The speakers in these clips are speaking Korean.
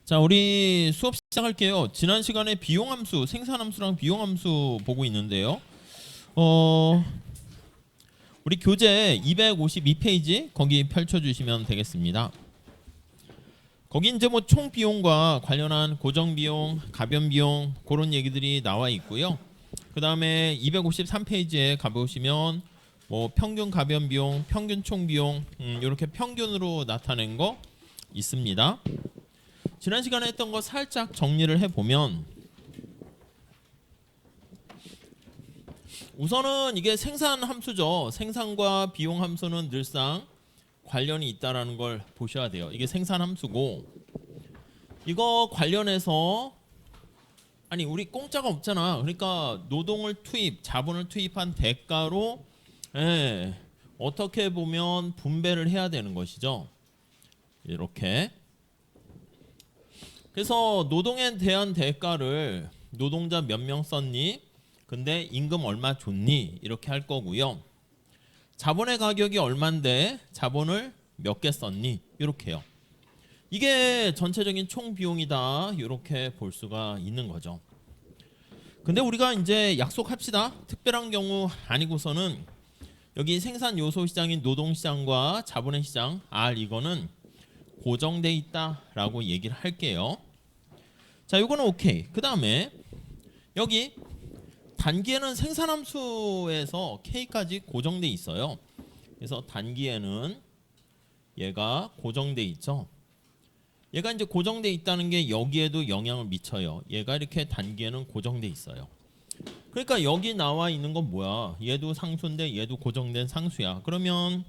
자, 우리 수업 시작할게요. 지난 시간에 비용함수, 생산함수랑 비용함수 보고 있는데요. 우리 교재 252페이지 거기 펼쳐주시면 되겠습니다. 거기 이제 뭐 총 비용과 관련한 고정 비용, 가변 비용 그런 얘기들이 나와 있고요. 그 다음에 253페이지에 가보시면 뭐 평균 가변 비용, 평균 총 비용 이렇게 평균으로 나타낸 거 있습니다. 지난 시간에 했던 거 살짝 정리를 해보면 우선은 이게 생산 함수죠. 생산과 비용 함수는 늘상 관련이 있다라는 걸 보셔야 돼요. 이게 생산 함수고 이거 관련해서 아니 우리 공짜가 없잖아. 그러니까 노동을 투입, 자본을 투입한 대가로 어떻게 보면 분배를 해야 되는 것이죠. 이렇게. 그래서 노동에 대한 대가를 노동자 몇 명 썼니? 근데 임금 얼마 줬니? 이렇게 할 거고요. 자본의 가격이 얼만데 자본을 몇 개 썼니? 이렇게요. 이게 전체적인 총 비용이다. 이렇게 볼 수가 있는 거죠. 근데 우리가 이제 약속합시다. 특별한 경우 아니고서는 여기 생산 요소 시장인 노동 시장과 자본의 시장 이거는 고정돼 있다라고 얘기를 할게요. 자, 이거는 오케이. 그 다음에 여기 단기에는 생산함수에서 K까지 고정돼 있어요. 그래서 단기에는 얘가 고정돼 있죠. 얘가 이제 고정돼 있다는 게 여기에도 영향을 미쳐요. 얘가 이렇게 단기에는 고정돼 있어요. 그러니까 여기 나와 있는 건 뭐야? 얘도 상수인데 얘도 고정된 상수야. 그러면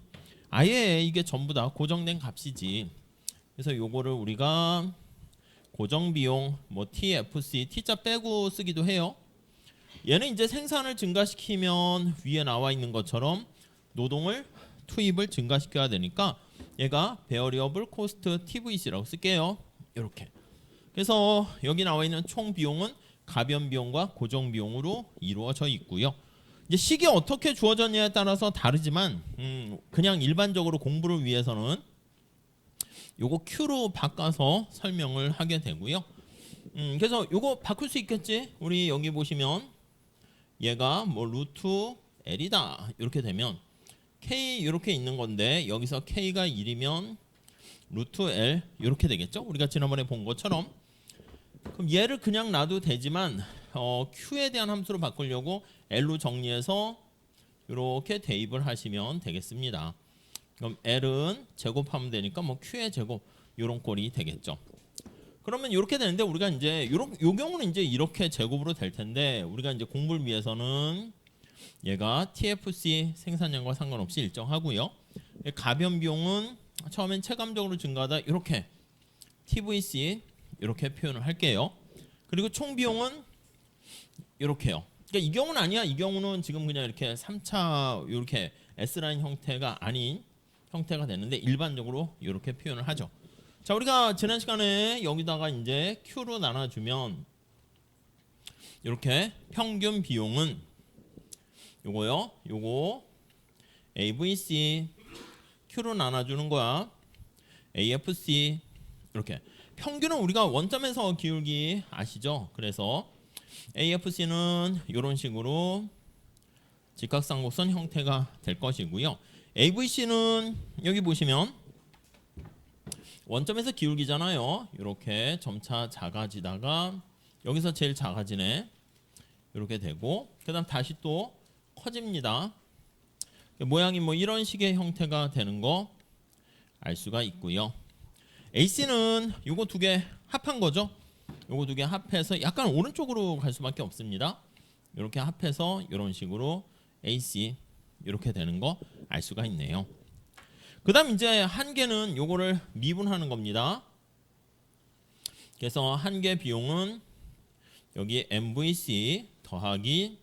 아예 이게 전부 다 고정된 값이지. 그래서 요거를 우리가 고정비용 뭐 TFC T자 빼고 쓰기도 해요. 얘는 이제 생산을 증가시키면 위에 나와 있는 것처럼 노동을 투입을 증가시켜야 되니까 얘가 베어리어블 코스트 TVC라고 쓸게요. 이렇게. 그래서 여기 나와 있는 총 비용은 가변 비용과 고정 비용으로 이루어져 있고요. 이제 식이 어떻게 주어졌냐에 따라서 다르지만 그냥 일반적으로 공부를 위해서는 요거 Q로 바꿔서 설명을 하게 되고요. 그래서 요거 바꿀 수 있겠지? 우리 여기 보시면 얘가 뭐 루트 L이다 이렇게 되면 K 이렇게 있는 건데 여기서 K가 1이면 루트 L 이렇게 되겠죠? 우리가 지난번에 본 것처럼. 그럼 얘를 그냥 놔도 되지만 Q에 대한 함수로 바꾸려고 L로 정리해서 이렇게 대입을 하시면 되겠습니다. 그럼 L은 제곱하면 되니까 뭐 Q의 제곱 이런 꼴이 되겠죠. 그러면 이렇게 되는데 우리가 이제 요 경우는 이제 이렇게 제곱으로 될 텐데 우리가 이제 공부를 위해서는 얘가 TFC 생산량과 상관없이 일정하고요. 가변 비용은 처음엔 체감적으로 증가하다 이렇게 TVC 이렇게 표현을 할게요. 그리고 총 비용은 이렇게요. 그러니까 이 경우는 아니야. 이 경우는 지금 그냥 이렇게 3차 이렇게 S라인 형태가 아닌 형태가 되는데 일반적으로 이렇게 표현을 하죠. 자, 우리가 지난 시간에 여기다가 이제 Q로 나눠주면 이렇게 평균 비용은 요거요. 요거 AVC Q로 나눠주는 거야. AFC 이렇게. 평균은 우리가 원점에서 기울기 아시죠? 그래서 AFC는 이런 식으로 직각삼각선 형태가 될 것이고요. AVC는 여기 보시면 원점에서 기울기잖아요. 이렇게 점차 작아지다가 여기서 제일 작아지네. 이렇게 되고 그 다음 다시 또 커집니다. 모양이 뭐 이런 식의 형태가 되는 거 알 수가 있고요. AC는 요거 두 개 합한 거죠. 요거 두 개 합해서 약간 오른쪽으로 갈 수밖에 없습니다. 이렇게 합해서 이런 식으로 AC 이렇게 되는 거 알 수가 있네요. 그 다음 이제 한계는 요거를 미분하는 겁니다. 그래서 한계 비용은 여기 MVC 더하기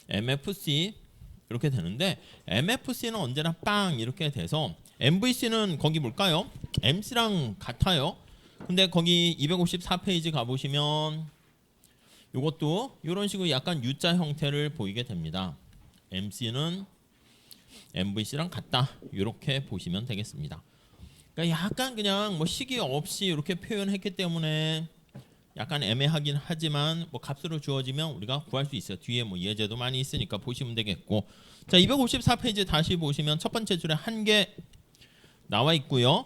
MFC 이렇게 되는데 MFC는 언제나 빵 이렇게 돼서 MVC는 거기 뭘까요? MC랑 같아요. 근데 거기 254페이지 가보시면 요것도 이런 식으로 약간 U자 형태를 보이게 됩니다. MC는 MVC랑 같다 이렇게 보시면 되겠습니다. 그러니까 약간 그냥 뭐 시기 없이 이렇게 표현했기 때문에 약간 애매하긴 하지만 뭐 값으로 주어지면 우리가 구할 수 있어요. 뒤에 뭐 예제도 많이 있으니까 보시면 되겠고. 자, 254페이지 다시 보시면 첫 번째 줄에 한 개 나와 있고요.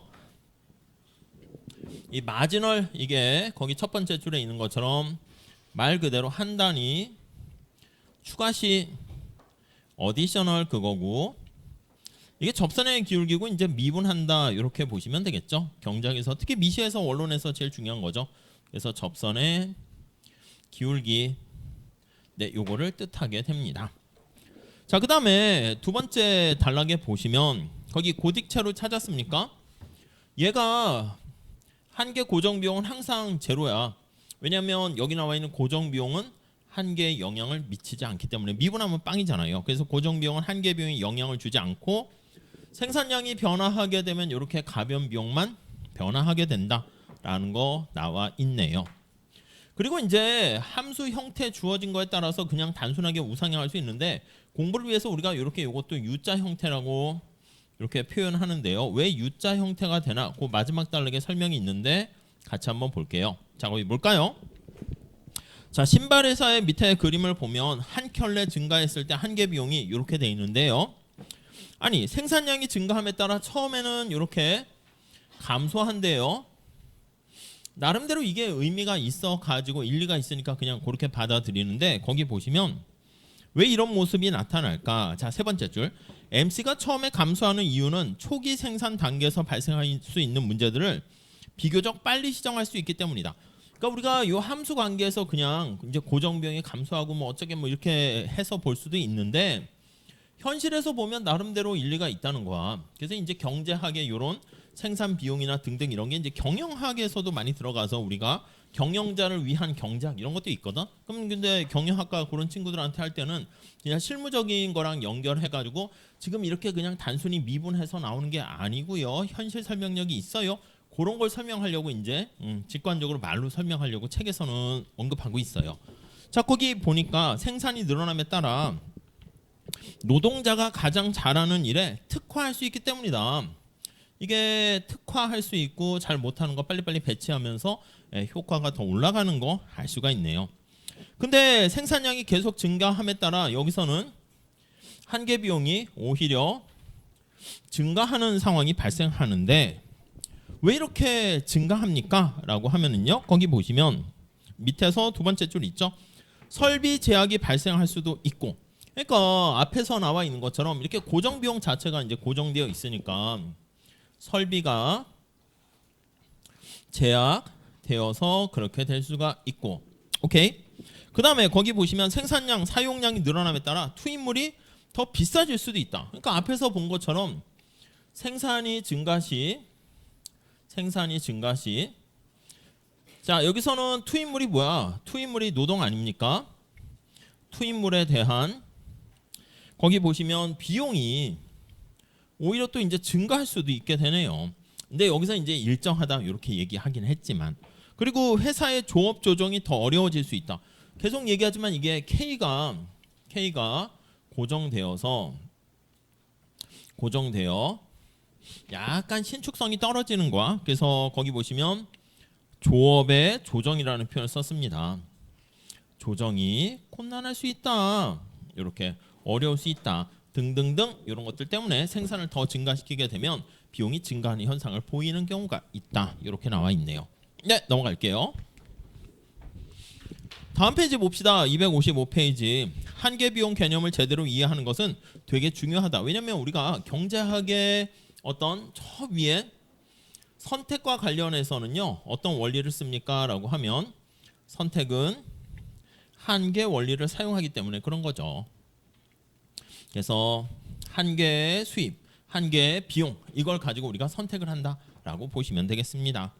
이 마지널 이게 거기 첫 번째 줄에 있는 것처럼 말 그대로 한 단위 추가시 어디셔널 그거고, 이게 접선의 기울기고 이제 미분한다 이렇게 보시면 되겠죠. 경작에서 특히 미시에서 원론에서 제일 중요한 거죠. 그래서 접선의 기울기, 네, 요거를 뜻하게 됩니다. 자, 그다음에 두 번째 단락에 보시면 거기 고딕체로 찾았습니까? 얘가 한계 고정 비용은 항상 제로야. 왜냐하면 여기 나와 있는 고정 비용은 한계에 영향을 미치지 않기 때문에, 미분하면 빵이잖아요. 그래서 고정 비용은 한계 비용에 영향을 주지 않고 생산량이 변화하게 되면 이렇게 가변 비용만 변화하게 된다라는 거 나와 있네요. 그리고 이제 함수 형태 주어진 거에 따라서 그냥 단순하게 우상향할 수 있는데, 공부를 위해서 우리가 이렇게 이것도 U자 형태라고 이렇게 표현하는데요. 왜 U자 형태가 되나? 그 마지막 단락에 설명이 있는데 같이 한번 볼게요. 자, 거기 뭘까요? 자, 신발 회사의 밑에 그림을 보면 한 켤레 증가했을 때 한계 비용이 이렇게 돼 있는데요. 아니, 생산량이 증가함에 따라 처음에는 이렇게 감소한대요. 나름대로 이게 의미가 있어 가지고 일리가 있으니까 그냥 그렇게 받아들이는데, 거기 보시면 왜 이런 모습이 나타날까? 자, 세 번째 줄. MC가 처음에 감소하는 이유는 초기 생산 단계에서 발생할 수 있는 문제들을 비교적 빨리 시정할 수 있기 때문이다. 그러니까 우리가 이 함수 관계에서 그냥 이제 고정 비용이 감소하고 뭐 어쩌게 뭐 이렇게 해서 볼 수도 있는데, 현실에서 보면 나름대로 일리가 있다는 거야. 그래서 이제 경제학의 이런 생산 비용이나 등등 이런 게 이제 경영학에서도 많이 들어가서 우리가 경영자를 위한 경제학 이런 것도 있거든. 그럼 근데 경영학과 그런 친구들한테 할 때는 그냥 실무적인 거랑 연결해가지고 지금 이렇게 그냥 단순히 미분해서 나오는 게 아니고요. 현실 설명력이 있어요. 그런 걸 설명하려고 이제 직관적으로 말로 설명하려고 책에서는 언급하고 있어요. 자, 거기 보니까 생산이 늘어남에 따라 노동자가 가장 잘하는 일에 특화할 수 있기 때문이다. 이게 특화할 수 있고 잘 못하는 거 빨리빨리 배치하면서 효과가 더 올라가는 거 알 수가 있네요. 근데 생산량이 계속 증가함에 따라 여기서는 한계 비용이 오히려 증가하는 상황이 발생하는데, 왜 이렇게 증가합니까? 라고 하면은요, 거기 보시면 밑에서 두 번째 줄 있죠. 설비 제약이 발생할 수도 있고, 그러니까 앞에서 나와 있는 것처럼 이렇게 고정 비용 자체가 이제 고정되어 있으니까 설비가 제약되어서 그렇게 될 수가 있고, 오케이. 그 다음에 거기 보시면 생산량, 사용량이 늘어남에 따라 투입물이 더 비싸질 수도 있다. 그러니까 앞에서 본 것처럼 생산이 증가 시, 자, 여기서는 투입물이 뭐야? 투입물이 노동 아닙니까? 투입물에 대한 거기 보시면 비용이 오히려 또 이제 증가할 수도 있게 되네요. 근데 여기서 이제 일정하다 이렇게 얘기하긴 했지만, 그리고 회사의 조업 조정이 더 어려워질 수 있다. 계속 얘기하지만 이게 K가 고정되어 약간 신축성이 떨어지는 거야. 그래서 거기 보시면 조업의 조정이라는 표현을 썼습니다. 조정이 곤란할 수 있다. 이렇게 어려울 수 있다. 등등등 이런 것들 때문에 생산을 더 증가시키게 되면 비용이 증가하는 현상을 보이는 경우가 있다. 이렇게 나와 있네요. 네, 넘어갈게요. 다음 페이지 봅시다. 255페이지. 한계 비용 개념을 제대로 이해하는 것은 되게 중요하다. 왜냐하면 우리가 경제학의 어떤 저 위에 선택과 관련해서는요, 어떤 원리를 씁니까? 라고 하면 선택은 한계 원리를 사용하기 때문에 그런 거죠. 그래서 한계의 수입, 한계의 비용, 이걸 가지고 우리가 선택을 한다라고 보시면 되겠습니다.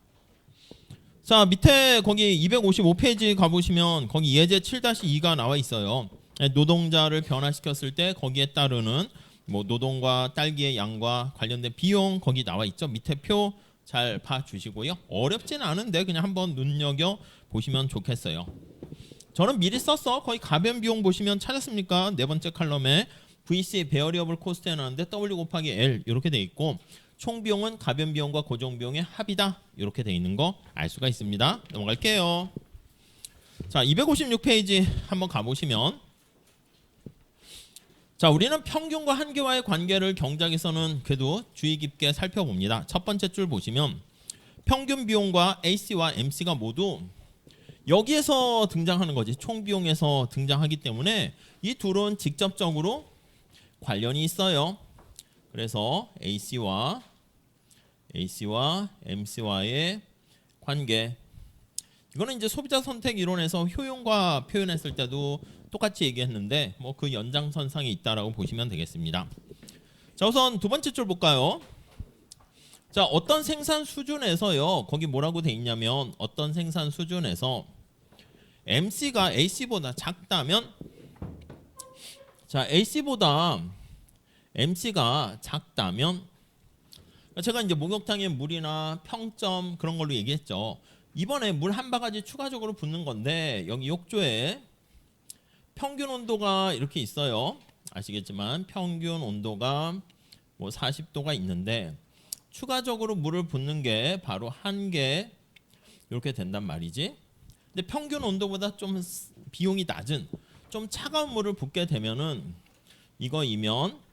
자, 밑에 거기 255페이지 가보시면 거기 예제 7-2가 나와 있어요. 노동자를 변화시켰을 때 거기에 따르는 뭐 노동과 딸기의 양과 관련된 비용 거기 나와 있죠. 밑에 표 잘 봐주시고요. 어렵진 않은데 그냥 한번 눈여겨 보시면 좋겠어요. 저는 미리 썼어. 거의 가변 비용 보시면 찾았습니까? 네 번째 칼럼에 VC 베어리어블 코스트에 나왔는데 W 곱하기 L 이렇게 돼 있고, 총 비용은 가변 비용과 고정 비용의 합이다. 이렇게 돼 있는 거 알 수가 있습니다. 넘어갈게요. 자, 256페이지 한번 가보시면, 자, 우리는 평균과 한계와의 관계를 경작에서는 그래도 주의 깊게 살펴봅니다. 첫 번째 줄 보시면 평균 비용과 AC와 MC가 모두 여기에서 등장하는 거지. 총 비용에서 등장하기 때문에 이 둘은 직접적으로 관련이 있어요. 그래서 AC와 MC와의 관계, 이거는 이제 소비자 선택 이론에서 효용과 표현했을 때도 똑같이 얘기했는데 뭐 그 연장선상에 있다라고 보시면 되겠습니다. 자, 우선 두 번째 줄 볼까요? 자, 어떤 생산 수준에서요, 거기 뭐라고 돼 있냐면 어떤 생산 수준에서 MC가 AC보다 작다면, 자, AC보다 MC가 작다면, 제가 이제 목욕탕에 물이나 평점 그런 걸로 얘기했죠. 이번에 물 한 바가지 추가적으로 붓는 건데 여기 욕조에 평균 온도가 이렇게 있어요. 아시겠지만 평균 온도가 뭐 40도가 있는데 추가적으로 물을 붓는 게 바로 한 개 이렇게 된단 말이지. 근데 평균 온도보다 좀 비용이 낮은 좀 차가운 물을 붓게 되면은 이거이면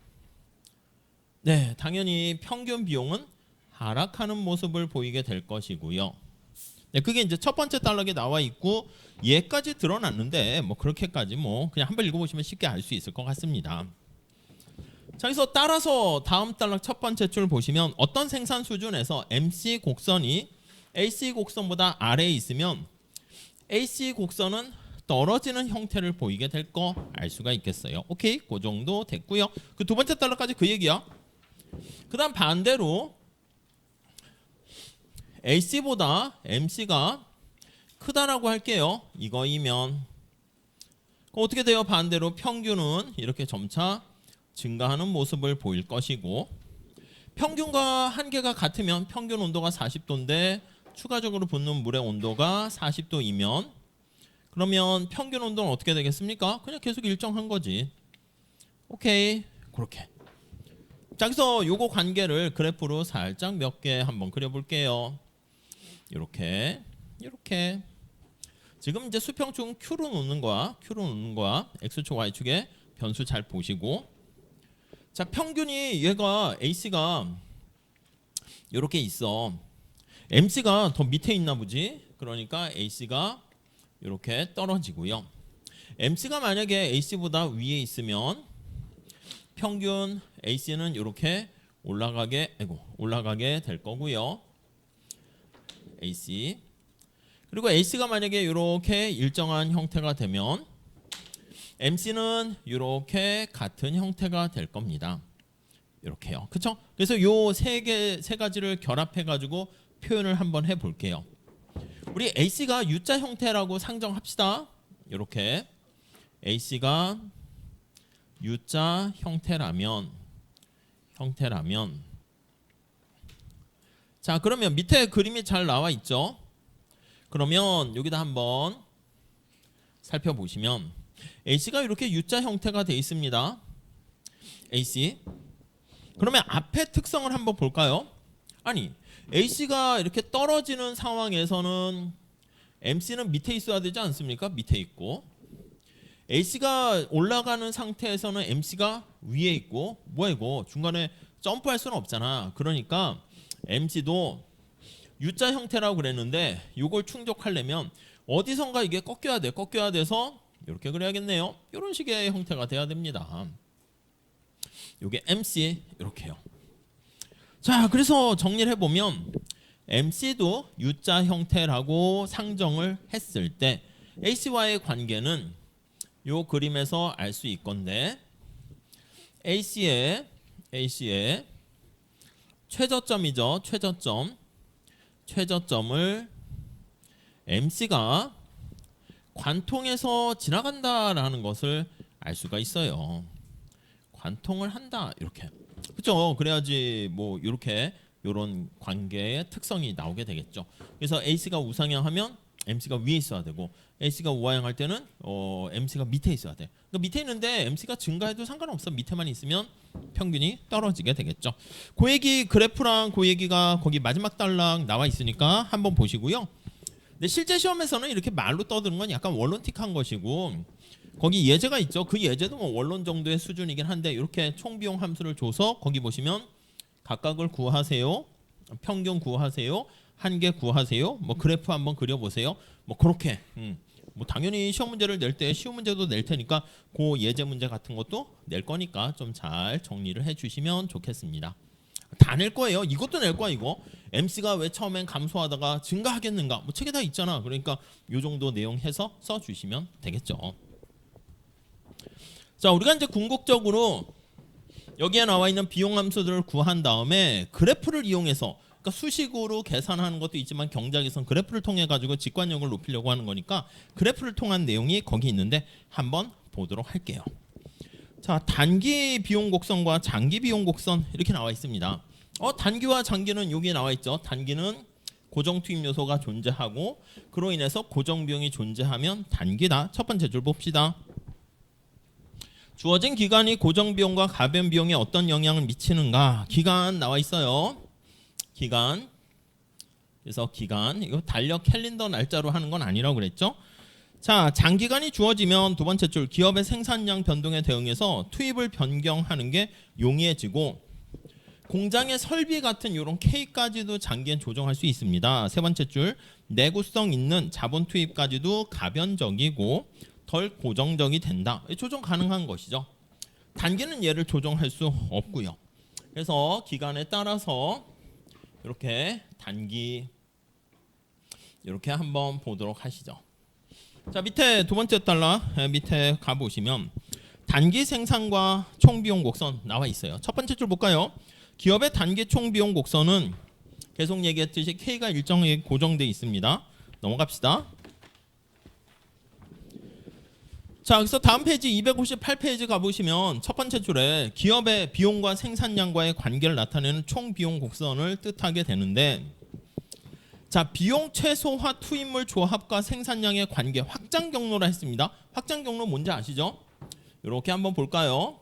네, 당연히 평균 비용은 하락하는 모습을 보이게 될 것이고요. 네, 그게 이제 첫 번째 단락에 나와 있고 얘까지 드러났는데 뭐 그렇게까지 뭐 그냥 한번 읽어보시면 쉽게 알 수 있을 것 같습니다. 자, 그래서 따라서 다음 단락 첫 번째 줄 보시면 어떤 생산 수준에서 MC 곡선이 AC 곡선보다 아래에 있으면 AC 곡선은 떨어지는 형태를 보이게 될 거 알 수가 있겠어요. 오케이, 그 정도 됐고요. 그 두 번째 단락까지 그 얘기야. 그 다음 반대로 AC보다 MC가 크다라고 할게요. 이거이면 어떻게 돼요? 반대로 평균은 이렇게 점차 증가하는 모습을 보일 것이고, 평균과 한계가 같으면 평균 온도가 40도인데 추가적으로 붓는 물의 온도가 40도이면 그러면 평균 온도는 어떻게 되겠습니까? 그냥 계속 일정한 거지. 오케이, 그렇게. 자, 그래서 요거 관계를 그래프로 살짝 몇 개 한번 그려볼게요. 이렇게 지금 이제 수평축은 Q로 놓는 거야. X축, Y축에 변수 잘 보시고, 자, 평균이 얘가 AC가 이렇게 있어. MC가 더 밑에 있나 보지. 그러니까 AC가 이렇게 떨어지고요. MC가 만약에 AC보다 위에 있으면 평균 AC는 이렇게 올라가게 될 거고요. AC. 그리고 AC가 만약에 이렇게 일정한 형태가 되면 MC는 이렇게 같은 형태가 될 겁니다. 이렇게요. 그렇죠? 그래서 요 세 가지를 결합해 가지고 표현을 한번 해 볼게요. 우리 AC가 U자 형태라고 상정합시다. 이렇게 AC가 U자 형태라면 자, 그러면 밑에 그림이 잘 나와 있죠? 그러면 여기다 한번 살펴보시면 AC가 이렇게 U자 형태가 되어 있습니다. AC. 그러면 앞에 특성을 한번 볼까요? 아니, AC가 이렇게 떨어지는 상황에서는 MC는 밑에 있어야 되지 않습니까? 밑에 있고, AC가 올라가는 상태에서는 MC가 위에 있고, 뭐야 이거 중간에 점프할 수는 없잖아. 그러니까 MC도 U자 형태라고 그랬는데 이걸 충족하려면 어디선가 이게 꺾여야 돼서 이렇게 그려야겠네요. 이런 식의 형태가 돼야 됩니다. 이게 MC 이렇게요. 자, 그래서 정리를 해보면 MC도 U자 형태라고 상정을 했을 때 AC와의 관계는 이 그림에서 알 수 있건데, AC의 최저점이죠. 최저점을 MC가 관통해서 지나간다라는 것을 알 수가 있어요. 관통을 한다 이렇게. 그렇죠? 그래야지 뭐 이렇게 이런 관계의 특성이 나오게 되겠죠. 그래서 AC가 우상향하면 MC가 위에 있어야 되고 AC가 우하향할 때는 MC가 밑에 있어야 돼. 그러니까 밑에 있는데 MC가 증가해도 상관없어. 밑에만 있으면 평균이 떨어지게 되겠죠. 그 얘기 그래프랑 그 얘기가 거기 마지막 단락 나와 있으니까 한번 보시고요. 근데 실제 시험에서는 이렇게 말로 떠드는 건 약간 원론틱한 것이고 거기 예제가 있죠. 그 예제도 뭐 원론 정도의 수준이긴 한데 이렇게 총비용 함수를 줘서 거기 보시면 각각을 구하세요. 평균 구하세요. 한계 구하세요. 뭐 그래프 한번 그려보세요. 뭐 그렇게 뭐 당연히 시험 문제를 낼 때 쉬운 문제도 낼 테니까 그 예제 문제 같은 것도 낼 거니까 좀 잘 정리를 해주시면 좋겠습니다. 다 낼 거예요. 이것도 낼 거야 이거. MC가 왜 처음엔 감소하다가 증가하겠는가? 뭐 책에 다 있잖아. 그러니까 요 정도 내용 해서 써주시면 되겠죠. 자, 우리가 이제 궁극적으로 여기에 나와 있는 비용 함수들을 구한 다음에 그래프를 이용해서 그러니까 수식으로 계산하는 것도 있지만 경작에선 그래프를 통해 가지고 직관력을 높이려고 하는 거니까 그래프를 통한 내용이 거기 있는데 한번 보도록 할게요. 자, 단기 비용 곡선과 장기 비용 곡선 이렇게 나와 있습니다. 단기와 장기는 여기에 나와 있죠. 단기는 고정 투입 요소가 존재하고 그로 인해서 고정 비용이 존재하면 단기다. 첫 번째 줄 봅시다. 주어진 기간이 고정 비용과 가변 비용에 어떤 영향을 미치는가? 기간 나와 있어요. 기간. 그래서 기간. 이거 달력 캘린더 날짜로 하는 건 아니라고 그랬죠? 자, 장기간이 주어지면 두 번째 줄 기업의 생산량 변동에 대응해서 투입을 변경하는 게 용이해지고 공장의 설비 같은 이런 K까지도 장기엔 조정할 수 있습니다. 세 번째 줄 내구성 있는 자본 투입까지도 가변적이고 덜 고정적이 된다. 조정 가능한 것이죠. 단기는 얘를 조정할 수 없고요. 그래서 기간에 따라서 이렇게 단기 이렇게 한번 보도록 하시죠. 자, 밑에 두 번째 달러 밑에 가보시면 단기 생산과 총비용 곡선 나와 있어요. 첫 번째 줄 볼까요? 기업의 단기 총비용 곡선은 계속 얘기했듯이 K가 일정하게 고정되어 있습니다. 넘어갑시다. 자, 그래서 다음 페이지 258페이지 가보시면 첫 번째 줄에 기업의 비용과 생산량과의 관계를 나타내는 총비용 곡선을 뜻하게 되는데 자, 비용 최소화 투입물 조합과 생산량의 관계 확장 경로라 했습니다. 확장 경로 뭔지 아시죠? 이렇게 한번 볼까요?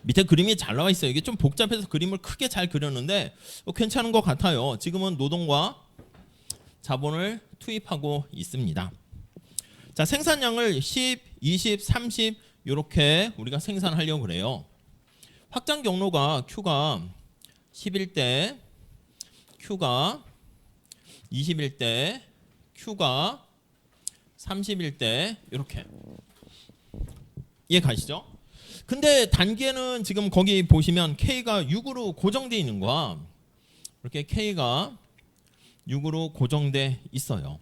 밑에 그림이 잘 나와 있어요. 이게 좀 복잡해서 그림을 크게 잘 그렸는데 괜찮은 것 같아요. 지금은 노동과 자본을 투입하고 있습니다. 자, 생산량을 10, 20, 30 이렇게 우리가 생산하려고 그래요. 확장 경로가 Q가 10일 때, Q가 20일 때, Q가 30일 때 이렇게 이해 가시죠? 근데 단계는 지금 거기 보시면 K가 6으로 고정되어 있는 거야. 이렇게 K가 6으로 고정돼 있어요.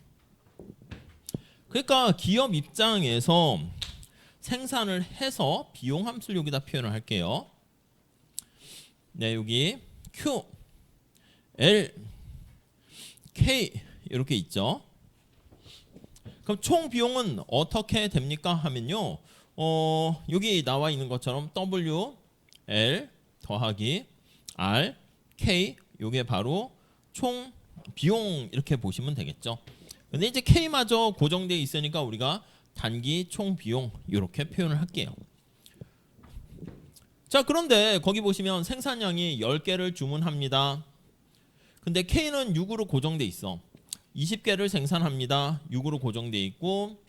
그러니까 기업 입장에서 생산을 해서 비용 함수를 여기다 표현을 할게요. 네, 여기 Q, L, K 이렇게 있죠. 그럼 총 비용은 어떻게 됩니까 하면요. 여기 나와 있는 것처럼 W, L 더하기 R, K 이게 바로 총 비용 이렇게 보시면 되겠죠. 근데 이제 K마저 고정되어 있으니까 우리가 단기 총 비용 이렇게 표현을 할게요. 자, 그런데 거기 보시면 생산량이 10개를 주문합니다. 근데 K는 6으로 고정되어 있어. 20개를 생산합니다. 6으로 고정되어 있고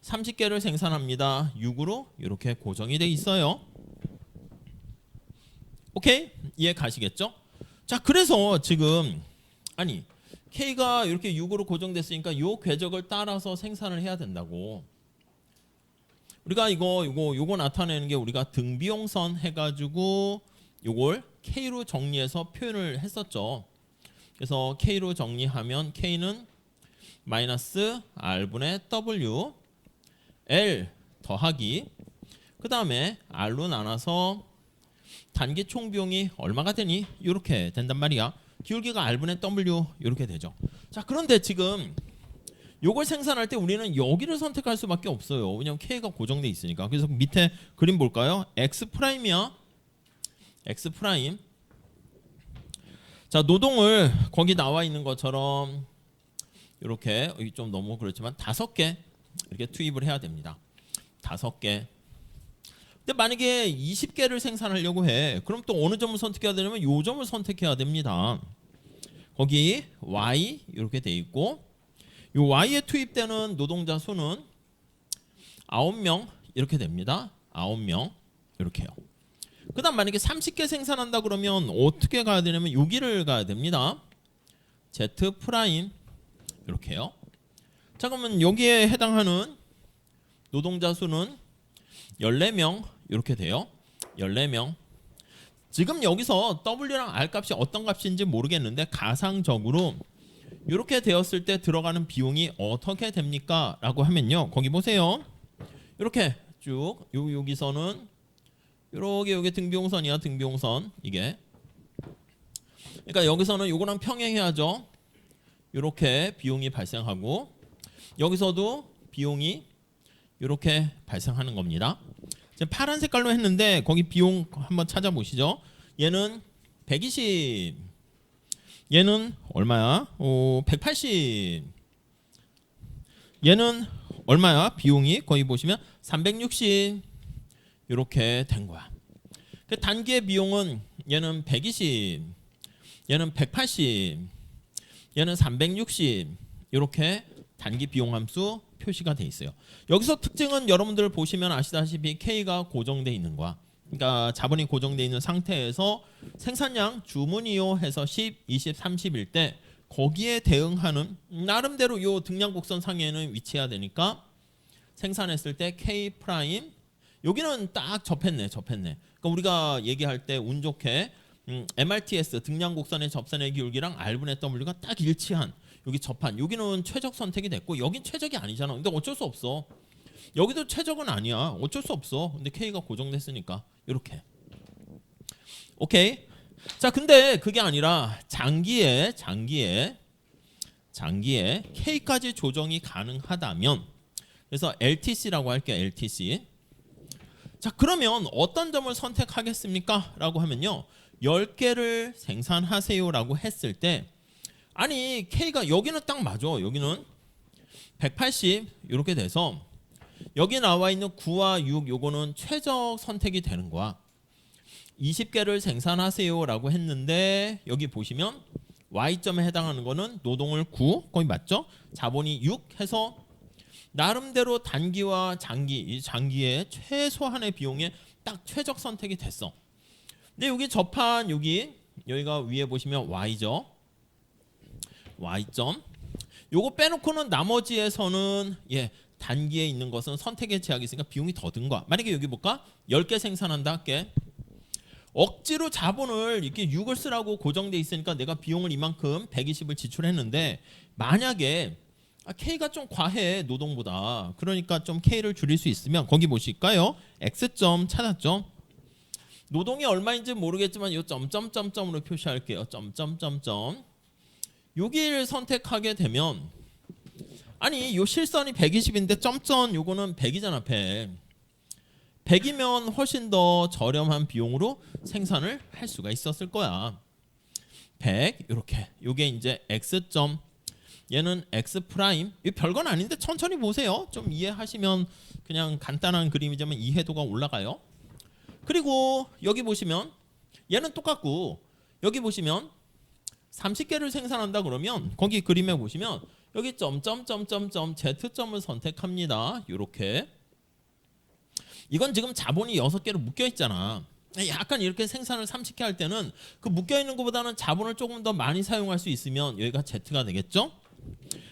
30개를 생산합니다. 6으로 이렇게 고정이 되어 있어요. 오케이? 이해 가시겠죠? 자, 그래서 지금 아니 K가 이렇게 6으로 고정됐으니까 이 궤적을 따라서 생산을 해야 된다고. 우리가 요거 나타내는 게 우리가 등비용선 해가지고 요걸 K로 정리해서 표현을 했었죠. 그래서 K로 정리하면 K는 마이너스 R분의 W L 더하기 그 다음에 R로 나눠서 단기 총비용이 얼마가 되니? 이렇게 된단 말이야. 기울기가 R분의 W 이렇게 되죠. 자, 그런데 지금 요걸 생산할 때 우리는 여기를 선택할 수밖에 없어요. 왜냐면 K가 고정돼 있으니까. 그래서 밑에 그림 볼까요? X 프라임이야. X 프라임. 자, 노동을 거기 나와 있는 것처럼 이렇게 좀 너무 그렇지만 5개 이렇게 투입을 해야 됩니다. 5개. 근데 만약에 20개를 생산하려고 해. 그럼 또 어느 점을 선택해야 되냐면 요 점을 선택해야 됩니다. 거기 Y 이렇게 돼 있고 요 Y에 투입되는 노동자 수는 9명 이렇게 됩니다. 9명 이렇게요. 그 다음 만약에 30개 생산한다 그러면 어떻게 가야 되냐면 여기를 가야 됩니다. Z 프라임 이렇게요. 자 그러면 여기에 해당하는 노동자 수는 14명 이렇게 돼요. 14명. 지금 여기서 W랑 R 값이 어떤 값인지 모르겠는데 가상적으로 이렇게 되었을 때 들어가는 비용이 어떻게 됩니까? 라고 하면요. 거기 보세요. 이렇게 쭉 여기서는 이렇게 등비용선이야. 등비용선 이게. 그러니까 여기서는 요거랑 평행해야죠. 이렇게 비용이 발생하고 여기서도 비용이 이렇게 발생하는 겁니다. 지금 파란 색깔로 했는데 거기 비용 한번 찾아보시죠. 얘는 120. 얘는 얼마야? 180. 얘는 얼마야? 비용이 거기 보시면 360. 이렇게 된 거야. 그 단기의 비용은 얘는 120. 얘는 180. 얘는 360. 이렇게 단기 비용 함수 표시가 돼 있어요. 여기서 특징은 여러분들 보시면 아시다시피 K가 고정돼 있는 거야. 그러니까 자본이 고정돼 있는 상태에서 생산량 주문이요 해서 10, 20, 30일 때 거기에 대응하는 나름대로 요 등량 곡선 상에는 위치해야 되니까 생산했을 때 K 프라임 여기는 딱 접했네. 그러니까 우리가 얘기할 때 운 좋게 MRTS 등량 곡선의 접선의 기울기랑 R분의 W가 딱 일치한 여기 접한 여기는 최적 선택이 됐고 여긴 최적이 아니잖아. 근데 어쩔 수 없어. 여기도 최적은 아니야. 어쩔 수 없어. 근데 K가 고정됐으니까 이렇게. 오케이. 자, 근데 그게 아니라 장기에 K까지 조정이 가능하다면 그래서 LTC라고 할게요. LTC. 자, 그러면 어떤 점을 선택하겠습니까? 라고 하면요. 10개를 생산하세요라고 했을 때 아니 K가 여기는 딱 맞아. 여기는 180 이렇게 돼서 여기 나와 있는 9와 6 요거는 최적 선택이 되는 거야. 20개를 생산하세요 라고 했는데 여기 보시면 Y점에 해당하는 거는 노동을 9 거기 맞죠? 자본이 6 해서 나름대로 단기와 장기 이 장기의 최소한의 비용에 딱 최적 선택이 됐어. 근데 여기 접한 여기가 위에 보시면 Y죠. Y점. 요거 빼놓고는 나머지에서는 단기에 있는 것은 선택의 제약이 있으니까 비용이 더 든 거야. 만약에 여기 볼까? 10개 생산한다 할게. 억지로 자본을 이렇게 6을 쓰라고 고정돼 있으니까 내가 비용을 이만큼 120을 지출했는데 만약에 K가 좀 과해 노동보다. 그러니까 좀 K를 줄일 수 있으면 거기 보실까요? X점 찾았죠? 노동이 얼마인지 모르겠지만 이 점점점점으로 표시할게요. 점점점점. 여기를 선택하게 되면 아니 요 실선이 120인데 점점 요거는 100이잖아. 100이면 훨씬 더 저렴한 비용으로 생산을 할 수가 있었을 거야. 100 이렇게 요게 이제 X점 얘는 X 프라임 이 별건 아닌데 천천히 보세요. 좀 이해하시면 그냥 간단한 그림이지만 이해도가 올라가요. 그리고 여기 보시면 얘는 똑같고 여기 보시면 30개를 생산한다 그러면 거기 그림에 보시면 여기 점점점점점 Z점을 선택합니다. 이렇게 이건 지금 자본이 6개로 묶여 있잖아. 약간 이렇게 생산을 30개 할 때는 그 묶여 있는 것보다는 자본을 조금 더 많이 사용할 수 있으면 여기가 Z가 되겠죠.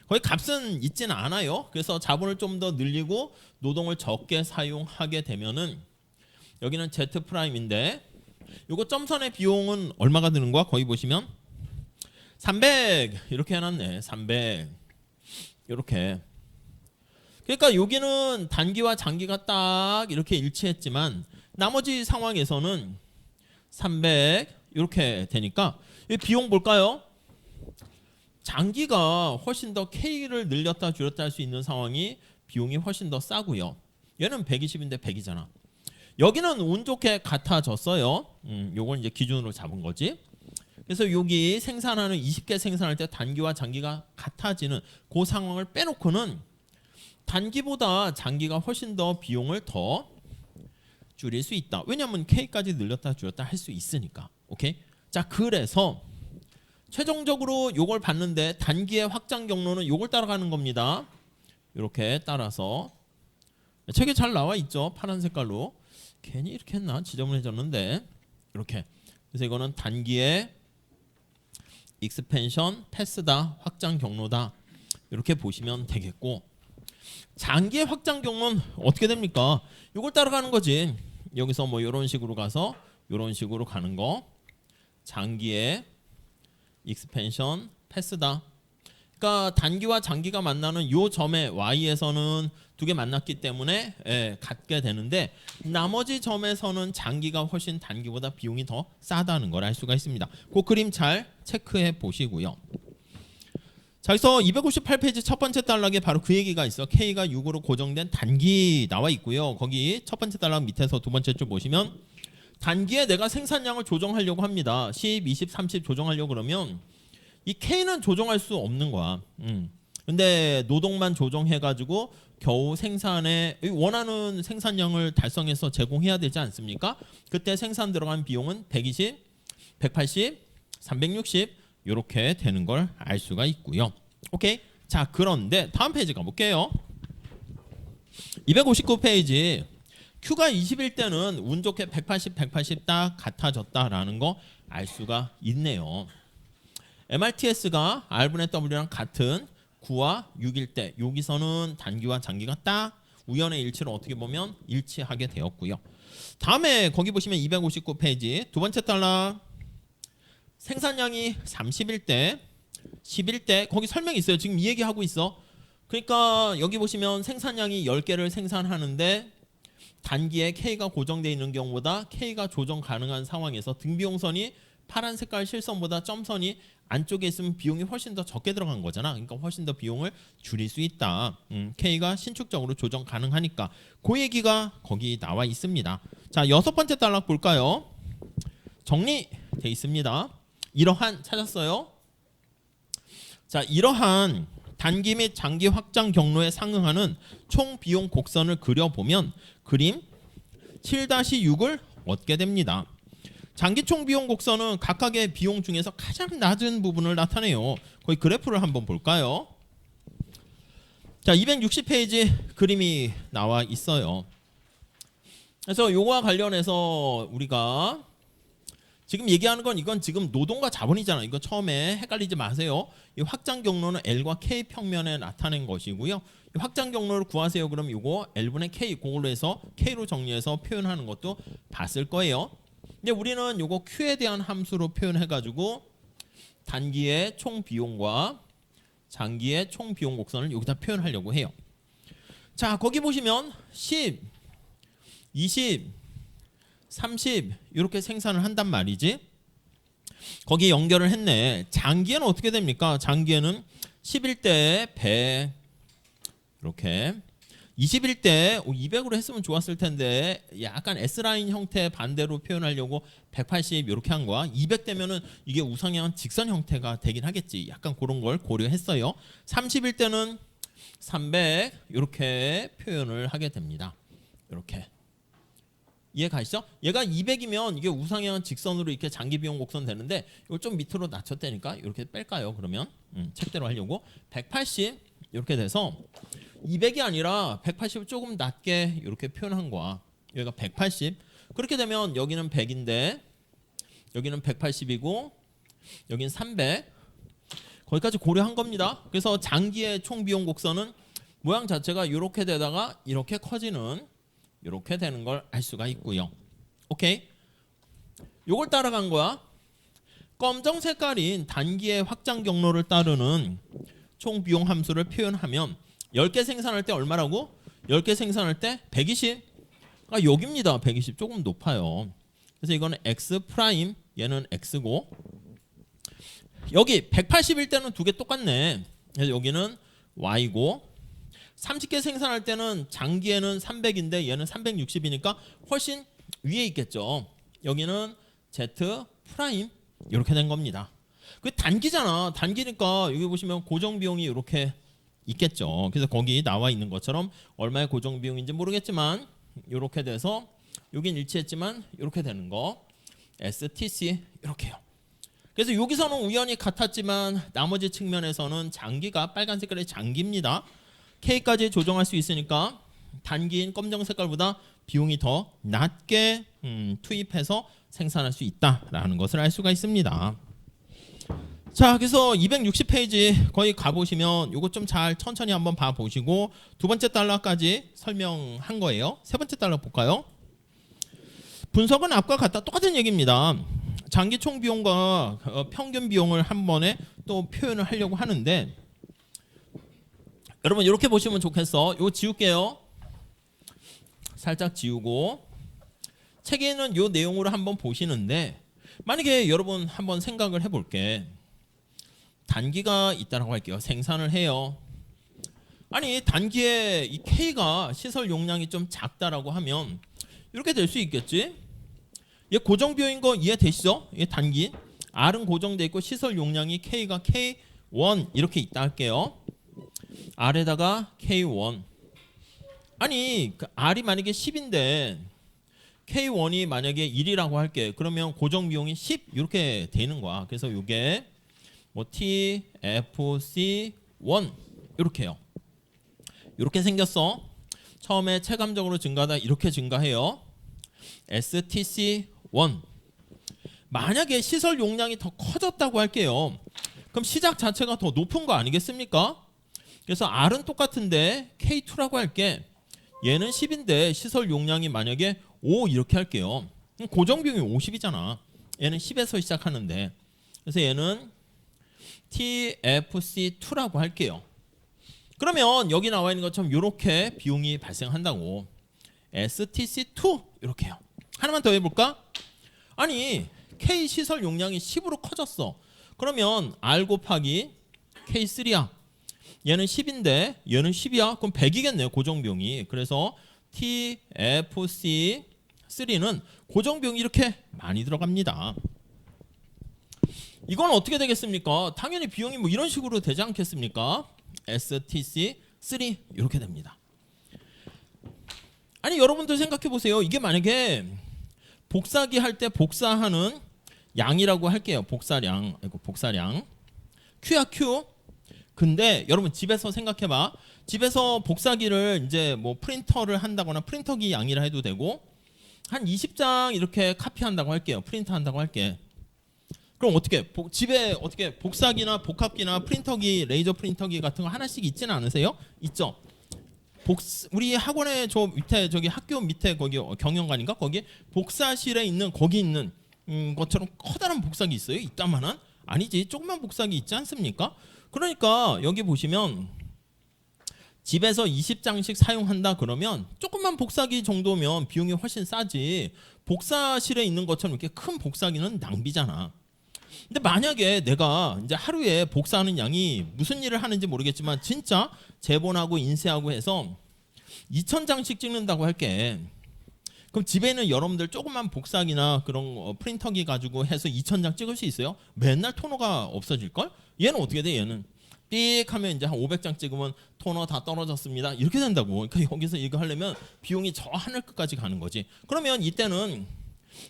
거기 값은 있지는 않아요. 그래서 자본을 좀 더 늘리고 노동을 적게 사용하게 되면은 여기는 Z 프라임인데 요거 점선의 비용은 얼마가 드는 거야? 거기 보시면 300 이렇게 해놨네. 300 이렇게. 그러니까 여기는 단기와 장기가 딱 이렇게 일치했지만 나머지 상황에서는 300 이렇게 되니까 이 비용 볼까요? 장기가 훨씬 더 K를 늘렸다 줄였다 할 수 있는 상황이 비용이 훨씬 더 싸고요. 얘는 120인데 100이잖아. 여기는 운 좋게 같아졌어요. 요건 이제 기준으로 잡은 거지. 그래서 여기 생산하는 20개 생산할 때 단기와 장기가 같아지는 그 상황을 빼놓고는 단기보다 장기가 훨씬 더 비용을 더 줄일 수 있다. 왜냐하면 K까지 늘렸다 줄였다 할 수 있으니까. 오케이? 자, 그래서 최종적으로 요걸 봤는데 단기의 확장 경로는 요걸 따라가는 겁니다. 이렇게 따라서 책에 잘 나와 있죠. 파란 색깔로. 괜히 이렇게 했나? 지저분해졌는데 이렇게. 그래서 이거는 단기의 익스펜션 패스다. 확장 경로다. 이렇게 보시면 되겠고, 장기의 확장 경로는 어떻게 됩니까? 이걸 따라가는 거지. 여기서 뭐 이런 식으로 가서 이런 식으로 가는 거. 장기의 익스펜션 패스다. 그러니까 단기와 장기가 만나는 요 점에 Y에서는 두 개 만났기 때문에 같게 되는데, 나머지 점에서는 장기가 훨씬 단기보다 비용이 더 싸다는 걸 알 수가 있습니다. 그 그림 잘 체크해 보시고요. 자, 여기서 258페이지 첫 번째 단락에 바로 그 얘기가 있어. K가 6으로 고정된 단기 나와 있고요. 거기 첫 번째 단락 밑에서 두 번째 줄 보시면 단기에 내가 생산량을 조정하려고 합니다. 10, 20, 30 조정하려고 그러면 이 K는 조정할 수 없는 거야. 근데 노동만 조정해가지고 겨우 생산에 원하는 생산량을 달성해서 제공해야 되지 않습니까? 그때 생산 들어간 비용은 120, 180, 360 이렇게 되는 걸 알 수가 있고요. 오케이. 자, 그런데 다음 페이지 가볼게요. 259페이지. Q가 20일 때는 운 좋게 180, 180 딱 같아졌다라는 거 알 수가 있네요. MRTS가 R분의 W랑 같은 9와 6일 때 여기서는 단기와 장기가 딱 우연의 일치로 어떻게 보면 일치하게 되었고요. 다음에 거기 보시면 259페이지 두 번째 단락, 생산량이 30일 때 10일 때 거기 설명이 있어요. 지금 이 얘기하고 있어. 그러니까 여기 보시면 생산량이 10개를 생산하는데 단기에 K가 고정되어 있는 경우보다 K가 조정 가능한 상황에서 등비용선이 파란 색깔 실선보다 점선이 안쪽에 있으면 비용이 훨씬 더 적게 들어간 거잖아. 그러니까 훨씬 더 비용을 줄일 수 있다. K가 신축적으로 조정 가능하니까 그 얘기가 거기 나와 있습니다. 자, 여섯 번째 단락 볼까요? 정리돼 있습니다. 이러한 찾았어요? 자, 이러한 단기 및 장기 확장 경로에 상응하는 총 비용 곡선을 그려보면 그림 7-6을 얻게 됩니다. 장기 총 비용 곡선은 각각의 비용 중에서 가장 낮은 부분을 나타내요. 거기 그래프를 한번 볼까요? 자, 260페이지 그림이 나와 있어요. 그래서 요거와 관련해서 우리가 지금 얘기하는 건 이건 지금 노동과 자본이잖아. 이거 처음에 헷갈리지 마세요. 이 확장 경로는 L과 K 평면에 나타낸 것이고요. 이 확장 경로를 구하세요. 그럼 이거 L분의 K 그걸로 해서 K로 정리해서 표현하는 것도 봤을 거예요. 근데 우리는 요거 Q에 대한 함수로 표현해가지고 단기의 총 비용과 장기의 총 비용 곡선을 여기다 표현하려고 해요. 자, 거기 보시면 10, 20, 30 이렇게 생산을 한단 말이지. 거기에 연결을 했네. 장기에는 어떻게 됩니까? 장기에는 10일 때 100 이렇게, 20일 때 200으로 했으면 좋았을 텐데 약간 S라인 형태 반대로 표현하려고 180 이렇게 한 거야. 200 되면은 이게 우상향 직선 형태가 되긴 하겠지. 약간 그런 걸 고려했어요. 30일 때는 300 이렇게 표현을 하게 됩니다. 이렇게. 이해 가시죠? 얘가 200이면 이게 우상향 직선으로 이렇게 장기 비용 곡선 되는데 이걸 좀 밑으로 낮췄다니까 이렇게 뺄까요? 그러면 책대로 하려고 180 이렇게 돼서 200이 아니라 180을 조금 낮게 이렇게 표현한 거야. 여기가 180. 그렇게 되면 여기는 100인데 여기는 180이고 여기는 300. 거기까지 고려한 겁니다. 그래서 장기의 총 비용 곡선은 모양 자체가 이렇게 되다가 이렇게 커지는 이렇게 되는 걸 알 수가 있고요. 오케이? 요걸 따라간 거야. 검정 색깔인 단기의 확장 경로를 따르는 총 비용 함수를 표현하면 10개 생산할 때 얼마라고? 10개 생산할 때 120. 아, 여기입니다. 120 조금 높아요. 그래서 이거는 X 프라임, 얘는 X고 여기 180일 때는 두 개 똑같네. 그래서 여기는 Y고 30개 생산할 때는 장기에는 300인데 얘는 360이니까 훨씬 위에 있겠죠. 여기는 Z 프라임 이렇게 된 겁니다. 그 단기잖아. 단기니까 여기 보시면 고정 비용이 이렇게 있겠죠. 그래서 거기 나와 있는 것처럼 얼마의 고정 비용인지 모르겠지만 이렇게 돼서 여긴 일치했지만 이렇게 되는 거 STC 이렇게요. 그래서 여기서는 우연히 같았지만 나머지 측면에서는 장기가 빨간 색깔의 장기입니다. K까지 조정할 수 있으니까 단기인 검정 색깔보다 비용이 더 낮게 투입해서 생산할 수 있다라는 것을 알 수가 있습니다. 자, 그래서 260페이지 거의 가보시면 이거 좀 잘 천천히 한번 봐보시고 두 번째 달러까지 설명한 거예요. 세 번째 달러 볼까요? 분석은 앞과 같다. 똑같은 얘기입니다. 장기 총 비용과 평균 비용을 한 번에 또 표현을 하려고 하는데 여러분 이렇게 보시면 좋겠어. 이거 지울게요. 살짝 지우고 책에 있는 이 내용으로 한번 보시는데 만약에 여러분 한번 생각을 해볼게. 단기가 있다라고 할게요. 생산을 해요. 아니 단기에 이 K가 시설 용량이 좀 작다라고 하면 이렇게 될 수 있겠지. 얘 고정 비용인 거 이해되시죠? 얘 단기 R은 고정돼 있고 시설 용량이 K가 K1 이렇게 있다 할게요. R에다가 K1 아니 그 R이 만약에 10인데 K1이 만약에 1이라고 할게. 그러면 고정 비용이 10 이렇게 되는 거야. 그래서 이게 뭐 TFC1 이렇게요. 이렇게 생겼어. 처음에 체감적으로 증가하다 이렇게 증가해요. STC1 만약에 시설 용량이 더 커졌다고 할게요. 그럼 시작 자체가 더 높은 거 아니겠습니까? 그래서 R은 똑같은데 K2라고 할게. 얘는 10인데 시설 용량이 만약에 5 이렇게 할게요. 고정 비용이 50이잖아. 얘는 10에서 시작하는데 그래서 얘는 TFC2라고 할게요. 그러면 여기 나와 있는 것처럼 이렇게 비용이 발생한다고. STC2 이렇게요. 하나만 더 해볼까? 아니 K 시설 용량이 10으로 커졌어. 그러면 R 곱하기 K3야. 얘는 10인데 얘는 10이야. 그럼 100이겠네요. 고정 비용이. 그래서 TFC3는 고정 비용이 이렇게 많이 들어갑니다. 이건 어떻게 되겠습니까? 당연히 비용이 뭐 이런 식으로 되지 않겠습니까? STC3 이렇게 됩니다. 아니 여러분들 생각해 보세요. 이게 만약에 복사기 할 때 복사하는 양이라고 할게요. 복사량. 복사량. Q야 Q. 근데 여러분 집에서 생각해 봐. 집에서 복사기를 이제 뭐 프린터를 한다거나 프린터기 양이라 해도 되고 한 20장 이렇게 카피한다고 할게요. 프린터 한다고 할게. 그럼 어떻게 집에 어떻게 복사기나 복합기나 프린터기, 레이저 프린터기 같은 거 하나씩 있지는 않으세요? 있죠. 우리 학원에 저 밑에 저기 학교 밑에 거기 경영관인가 거기 복사실에 있는 거기 있는 것처럼 커다란 복사기 있어요? 이따만한? 아니지. 조그만 복사기 있지 않습니까? 그러니까 여기 보시면 집에서 20장씩 사용한다 그러면 조그만 복사기 정도면 비용이 훨씬 싸지. 복사실에 있는 것처럼 이렇게 큰 복사기는 낭비잖아. 근데 만약에 내가 이제 하루에 복사하는 양이 무슨 일을 하는지 모르겠지만 진짜 재본하고 인쇄하고 해서 2000장씩 찍는다고 할게. 그럼 집에는 여러분들 조그만 복사기나 그런 프린터기 가지고 해서 2000장 찍을 수 있어요? 맨날 토너가 없어질걸? 얘는 어떻게 돼? 얘는 삑 하면 이제 한 500장 찍으면 토너 다 떨어졌습니다. 이렇게 된다고. 그러니까 여기서 이거 하려면 비용이 저 하늘 끝까지 가는 거지. 그러면 이때는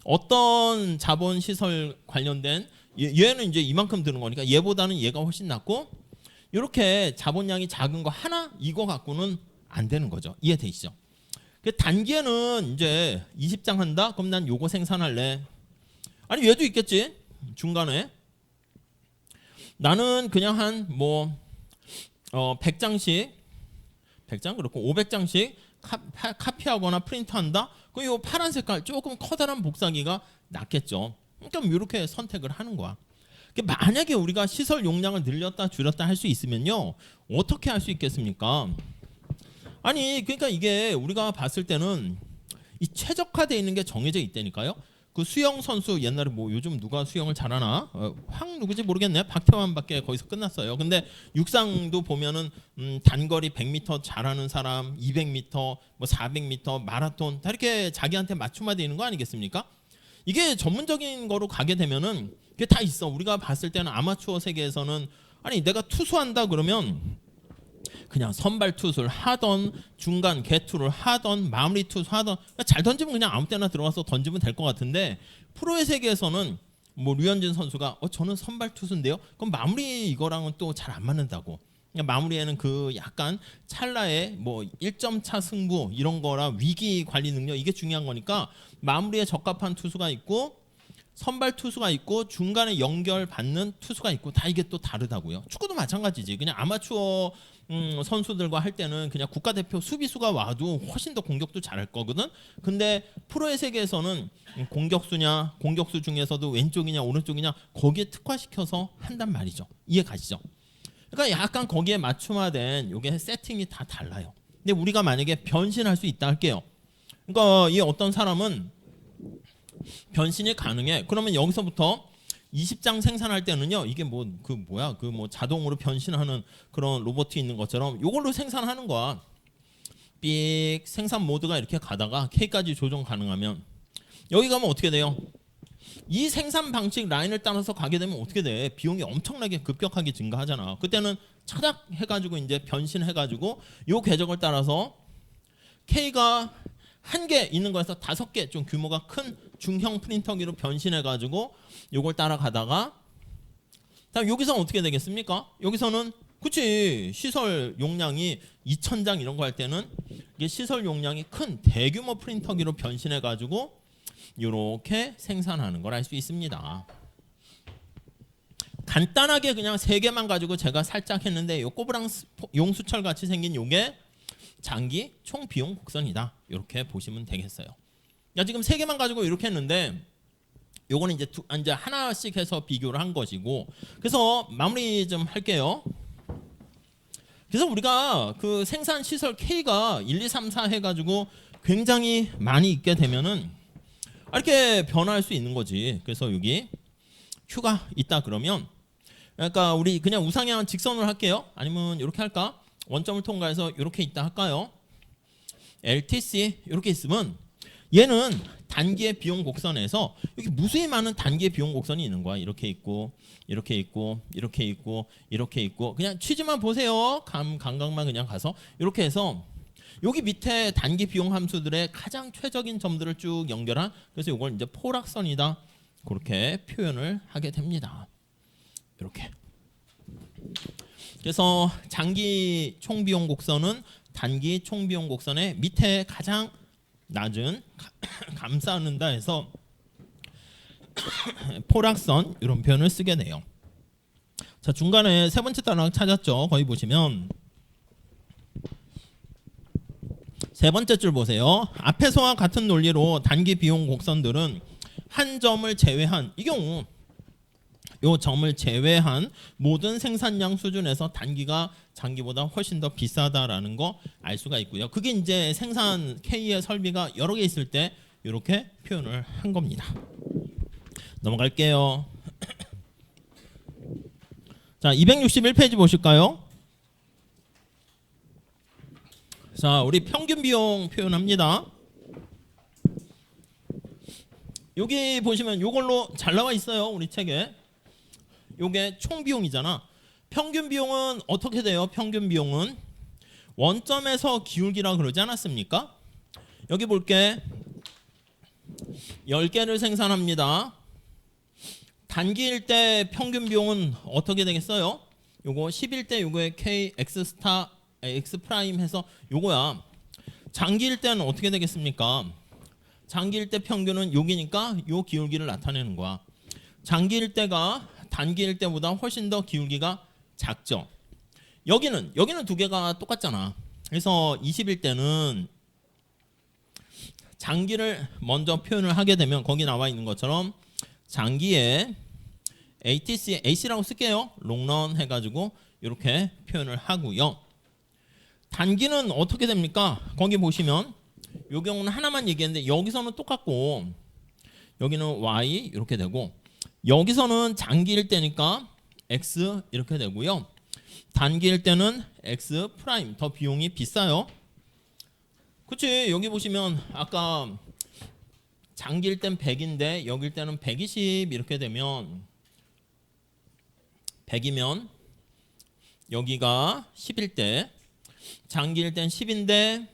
어떤 자본 시설 관련된 얘는 이제 이만큼 드는 거니까 얘보다는 얘가 훨씬 낫고 이렇게 자본량이 작은 거 하나 이거 갖고는 안 되는 거죠. 이해되시죠? 단기에는 이제 20장 한다? 그럼 난 요거 생산할래. 아니 얘도 있겠지. 중간에 나는 그냥 한 뭐 100장씩 100장 그렇고 500장씩 카피하거나 프린트한다. 그럼 이 파란 색깔 조금 커다란 복사기가 낫겠죠. 그러니까 이렇게 선택을 하는 거야. 만약에 우리가 시설 용량을 늘렸다 줄였다 할 수 있으면요. 어떻게 할 수 있겠습니까? 아니 그러니까 이게 우리가 봤을 때는 이 최적화되어 있는 게 정해져 있다니까요. 그 수영 선수 옛날에 뭐 요즘 누가 수영을 잘하나? 황 누구지 모르겠네. 박태환밖에 거기서 끝났어요. 근데 육상도 보면은 단거리 100m 잘하는 사람, 200m, 뭐 400m, 마라톤 다 이렇게 자기한테 맞춤화되어 있는 거 아니겠습니까? 이게 전문적인 거로 가게 되면은 그게 다 있어. 우리가 봤을 때는 아마추어 세계에서는 아니 내가 투수한다 그러면 그냥 선발 투수를 하던 중간 개투를 하던 마무리 투수 하던 잘 던지면 그냥 아무 때나 들어가서 던지면 될 것 같은데 프로의 세계에서는 뭐 류현진 선수가 저는 선발 투수인데요. 그럼 마무리 이거랑은 또 잘 안 맞는다고. 그러니까 마무리에는 그 약간 찰나의 뭐 1점 차 승부 이런 거라 위기 관리 능력 이게 중요한 거니까 마무리에 적합한 투수가 있고 선발 투수가 있고 중간에 연결 받는 투수가 있고 다 이게 또 다르다고요. 축구도 마찬가지지. 그냥 아마추어 선수들과 할 때는 그냥 국가대표 수비수가 와도 훨씬 더 공격도 잘할 거거든. 근데 프로의 세계에서는 공격수냐 공격수 중에서도 왼쪽이냐 오른쪽이냐 거기에 특화시켜서 한단 말이죠. 이해 가시죠? 그러니까 약간 거기에 맞춤화된 요게 세팅이 다 달라요. 근데 우리가 만약에 변신할 수 있다 할게요. 그러니까 이 어떤 사람은 변신이 가능해. 그러면 여기서부터 20장 생산할 때는요. 이게 뭐 그 뭐야? 그 뭐 자동으로 변신하는 그런 로봇이 있는 것처럼 이걸로 생산하는 거야. 삑 생산 모드가 이렇게 가다가 K까지 조정 가능하면 여기 가면 어떻게 돼요? 이 생산 방식 라인을 따라서 가게 되면 어떻게 돼? 비용이 엄청나게 급격하게 증가하잖아. 그때는 차닥 해가지고 이제 변신해가지고 요 궤적을 따라서 K가 한 개 있는 거에서 5개 좀 규모가 큰 중형 프린터기로 변신해가지고 요걸 따라가다가 다음 여기서 어떻게 되겠습니까? 여기서는 그치 시설 용량이 2000장 이런 거 할 때는 이게 시설 용량이 큰 대규모 프린터기로 변신해가지고 이렇게 생산하는 걸 알 수 있습니다. 간단하게 그냥 3개만 가지고 제가 살짝 했는데 요 꼬부랑 용수철 같이 생긴 요게 장기 총 비용 곡선이다. 이렇게 보시면 되겠어요. 야 지금 3개만 가지고 이렇게 했는데 요거는 이제 하나씩 해서 비교를 한 것이고 그래서 마무리 좀 할게요. 그래서 우리가 그 생산 시설 K가 1, 2, 3, 4 해가지고 굉장히 많이 있게 되면은 이렇게 변화할 수 있는 거지. 그래서 여기 Q가 있다 그러면 그러니까 우리 그냥 우상향 직선으로 할게요. 아니면 이렇게 할까? 원점을 통과해서 이렇게 있다 할까요? LTC 이렇게 있으면 얘는 단기의 비용 곡선에서 여기 무수히 많은 단기의 비용 곡선이 있는 거야. 이렇게 있고 이렇게 있고 이렇게 있고 이렇게 있고 그냥 취지만 보세요. 감각만 그냥 가서 이렇게 해서 여기 밑에 단기 비용 함수들의 가장 최적인 점들을 쭉 연결한 그래서 이걸 이제 포락선이다. 그렇게 표현을 하게 됩니다. 이렇게. 그래서 장기 총비용 곡선은 단기 총비용 곡선의 밑에 가장 낮은 감싸는다 해서 포락선 이런 표현을 쓰게 돼요. 자 중간에 세 번째 단락 찾았죠. 거기 보시면 세 번째 줄 보세요. 앞에서와 같은 논리로 단기 비용 곡선들은 한 점을 제외한 이 경우 요 점을 제외한 모든 생산량 수준에서 단기가 장기보다 훨씬 더 비싸다라는 거 알 수가 있고요. 그게 이제 생산 K의 설비가 여러 개 있을 때 이렇게 표현을 한 겁니다. 넘어갈게요. 자, 261페이지 보실까요? 자, 우리 평균 비용 표현합니다. 여기 보시면 요걸로 잘 나와 있어요. 우리 책에. 요게 총 비용이잖아. 평균 비용은 어떻게 돼요? 평균 비용은 원점에서 기울기라 그러지 않았습니까? 여기 볼게. 10개를 생산합니다. 단기일 때 평균 비용은 어떻게 되겠어요? 요거 10일 때 요거에 K X 스타 X 프라임 해서 요거야. 장기일 때는 어떻게 되겠습니까? 장기일 때 평균은 여기니까 요 기울기를 나타내는 거야. 장기일 때가 단기일 때보다 훨씬 더 기울기가 작죠. 여기는 두 개가 똑같잖아. 그래서 20일 때는 장기를 먼저 표현을 하게 되면 거기 나와 있는 것처럼 장기에 ATC, AC라고 쓸게요. 롱런 해가지고 이렇게 표현을 하고요. 단기는 어떻게 됩니까? 거기 보시면 이 경우는 하나만 얘기했는데 여기서는 똑같고 여기는 Y 이렇게 되고 여기서는 장기일 때니까 X 이렇게 되고요. 단기일 때는 X 프라임 더 비용이 비싸요. 그치? 여기 보시면 아까 장기일 땐 100인데 여기일 때는 120 이렇게 되면 100이면 여기가 10일 때, 장기일 땐 10인데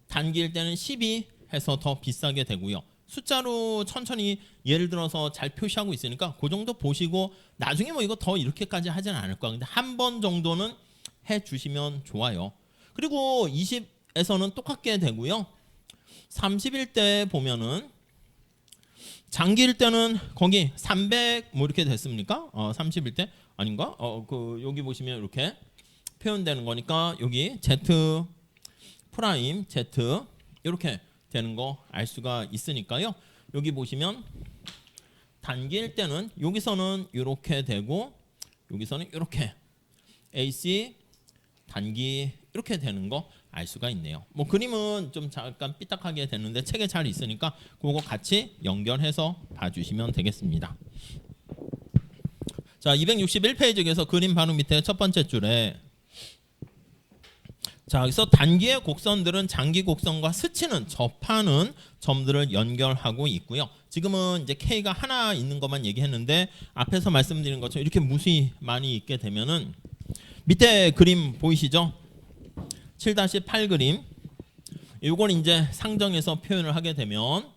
단기일 때는 12 해서 더 비싸게 되고요. 숫자로 천천히 예를 들어서 잘 표시하고 있으니까 그 정도 보시고 나중에 뭐 이거 더 이렇게까지 하진 않을 거야. 근데 한 번 정도는 해 주시면 좋아요. 그리고 20에서는 똑같게 되고요. 30일 때 보면은 장기일 때는 거기 300 뭐 이렇게 됐습니까? 30일 때 아닌가? 그 여기 보시면 이렇게 표현되는 거니까 여기 Z 프라임 Z 이렇게 되는 거 알 수가 있으니까요. 여기 보시면 단기일 때는 여기서는 이렇게 되고 여기서는 이렇게 AC 단기 이렇게 되는 거 알 수가 있네요. 뭐 그림은 좀 잠깐 삐딱하게 되는데 책에 잘 있으니까 그거 같이 연결해서 봐주시면 되겠습니다. 자, 261페이지에서 그림 바로 밑에 첫 번째 줄에 자, 여기서 단기의 곡선들은 장기 곡선과 스치는 접하는 점들을 연결하고 있고요. 지금은 이제 K가 하나 있는 것만 얘기했는데 앞에서 말씀드린 것처럼 이렇게 무수히 많이 있게 되면은 밑에 그림 보이시죠? 7-8 그림. 이걸 이제 상정해서 표현을 하게 되면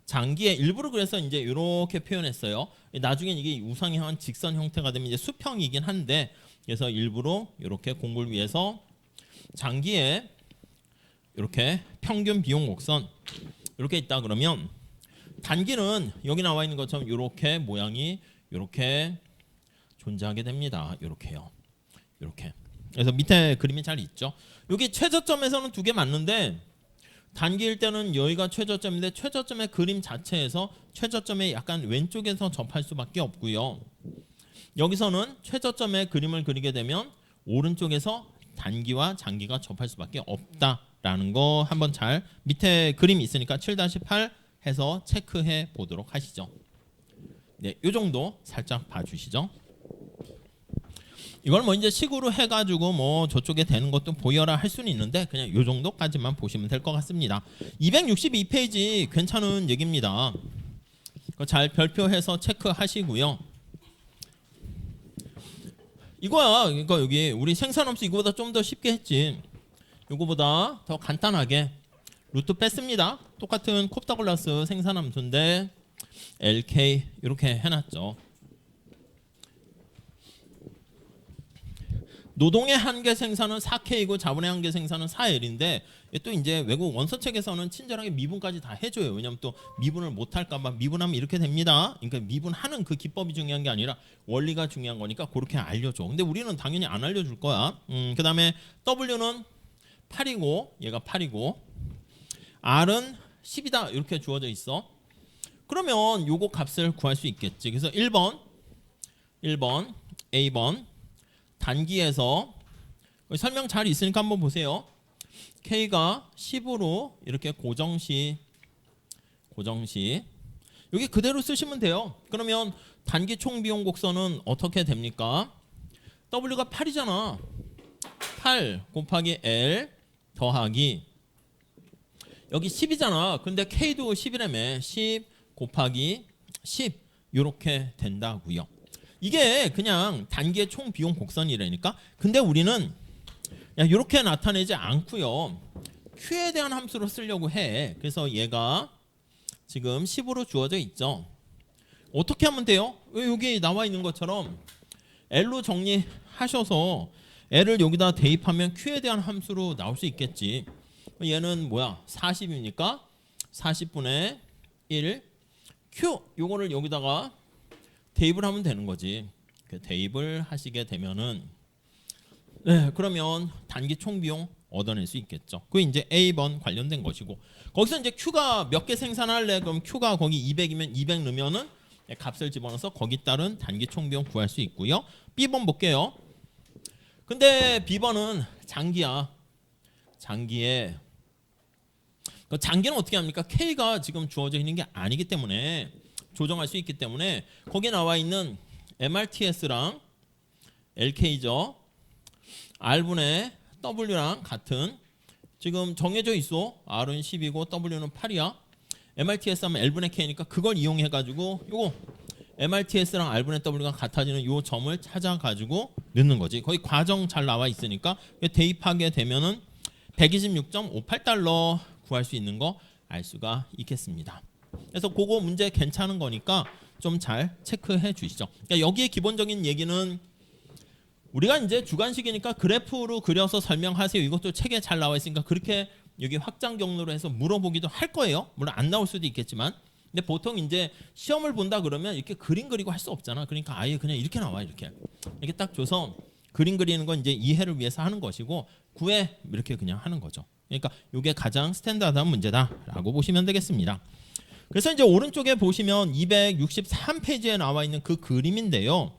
장기의 일부를 그래서 이제 이렇게 표현했어요. 나중에 이게 우상향한 직선 형태가 되면 이제 수평이긴 한데 그래서 일부러 이렇게 공부를 위해서 장기에 이렇게 평균 비용 곡선 이렇게 있다 그러면 단기는 여기 나와 있는 것처럼 이렇게 모양이 이렇게 존재하게 됩니다. 이렇게요. 이렇게. 그래서 밑에 그림이 잘 있죠. 여기 최저점에서는 두 개 맞는데 단기일 때는 여기가 최저점인데 최저점의 그림 자체에서 최저점의 약간 왼쪽에서 접할 수밖에 없고요. 여기서는 최저점의 그림을 그리게 되면 오른쪽에서 단기와 장기가 접할 수밖에 없다라는 거 한번 잘 밑에 그림이 있으니까 7-8 해서 체크해 보도록 하시죠. 네, 이 정도 살짝 봐주시죠. 이걸 뭐 이제 식으로 해가지고 뭐 저쪽에 되는 것도 보여라 할 수는 있는데 그냥 이 정도까지만 보시면 될 것 같습니다. 262페이지 괜찮은 얘기입니다. 잘 별표해서 체크하시고요. 이거야. 그러니까 여기 우리 생산함수 이거보다 좀 더 쉽게 했지. 이거보다 더 간단하게 루트 뺐습니다. 똑같은 콥다글라스 생산함수인데 LK 이렇게 해놨죠. 노동의 한계 생산은 4K이고 자본의 한계 생산은 4L인데 또 이제 외국 원서책에서는 친절하게 미분까지 다 해줘요. 왜냐하면 또 미분을 못할까봐 미분하면 이렇게 됩니다. 그러니까 미분하는 그 기법이 중요한 게 아니라 원리가 중요한 거니까 그렇게 알려줘. 근데 우리는 당연히 안 알려줄 거야. 그 다음에 W는 8이고 얘가 8이고 R은 10이다 이렇게 주어져 있어. 그러면 요거 값을 구할 수 있겠지. 그래서 1번 A번 단기에서 설명 잘 있으니까 한번 보세요. K가 10으로 이렇게 고정시 여기 그대로 쓰시면 돼요. 그러면 단기 총비용 곡선은 어떻게 됩니까? W가 8이잖아. 8 곱하기 L 더하기 여기 10이잖아. 근데 K도 10이라며 10 곱하기 10 이렇게 된다고요. 이게 그냥 단기의 총 비용 곡선이라니까. 근데 우리는 이렇게 나타내지 않고요. Q에 대한 함수로 쓰려고 해. 그래서 얘가 지금 10으로 주어져 있죠. 어떻게 하면 돼요? 여기 나와 있는 것처럼 L로 정리하셔서 L을 여기다 대입하면 Q에 대한 함수로 나올 수 있겠지. 얘는 뭐야? 40이니까 40분의 1 Q 요거를 여기다가 대입을 하면 되는 거지. 대입을 하시게 되면은 네, 그러면 단기 총비용 얻어낼 수 있겠죠. 그게 이제 A번 관련된 것이고 거기서 이제 Q가 몇 개 생산할래? 그럼 Q가 거기 200이면 200 넣으면은 값을 집어넣어서 거기 따른 단기 총비용 구할 수 있고요. B번 볼게요. 근데 B번은 장기야. 장기에 장기는 어떻게 합니까? K가 지금 주어져 있는 게 아니기 때문에 조정할 수 있기 때문에 거기에 나와 있는 MRTS랑 LK죠. R분의 W랑 같은 지금 정해져 있어. R은 10이고 W는 8이야. MRTS 하면 L분의 K니까 그걸 이용해 가지고 요거 MRTS랑 R분의 W가 같아지는 요 점을 찾아가지고 넣는 거지. 거의 과정 잘 나와 있으니까 대입하게 되면은 126.58달러 구할 수 있는 거 알 수가 있겠습니다. 그래서 그거 문제 괜찮은 거니까 좀 잘 체크해 주시죠. 그러니까 여기에 기본적인 얘기는 우리가 이제 주관식이니까 그래프로 그려서 설명하세요. 이것도 책에 잘 나와 있으니까 그렇게 여기 확장 경로로 해서 물어보기도 할 거예요. 물론 안 나올 수도 있겠지만. 근데 보통 이제 시험을 본다 그러면 이렇게 그림 그리고 할 수 없잖아. 그러니까 아예 그냥 이렇게 나와 이렇게 딱 줘서 그림 그리는 건 이제 이해를 위해서 하는 것이고 구해 이렇게 그냥 하는 거죠. 그러니까 이게 가장 스탠다드한 문제다라고 보시면 되겠습니다. 그래서 이제 오른쪽에 보시면 263페이지에 나와 있는 그 그림인데요.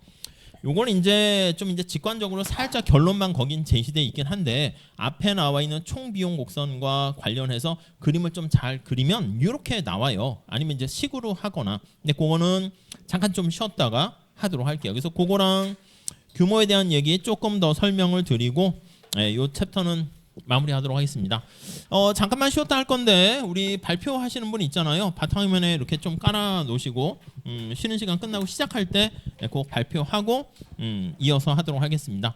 요거는 이제 좀 이제 직관적으로 살짝 결론만 거긴 제시되어 있긴 한데 앞에 나와 있는 총 비용 곡선과 관련해서 그림을 좀 잘 그리면 이렇게 나와요. 아니면 이제 식으로 하거나. 근데 그거는 잠깐 좀 쉬었다가 하도록 할게요. 그래서 그거랑 규모에 대한 얘기 조금 더 설명을 드리고 요 챕터는 마무리하도록 하겠습니다. 잠깐만 쉬었다 할 건데 우리 발표하시는 분 있잖아요. 바탕화면에 이렇게 좀 깔아 놓으시고 쉬는 시간 끝나고 시작할 때 꼭 발표하고 이어서 하도록 하겠습니다.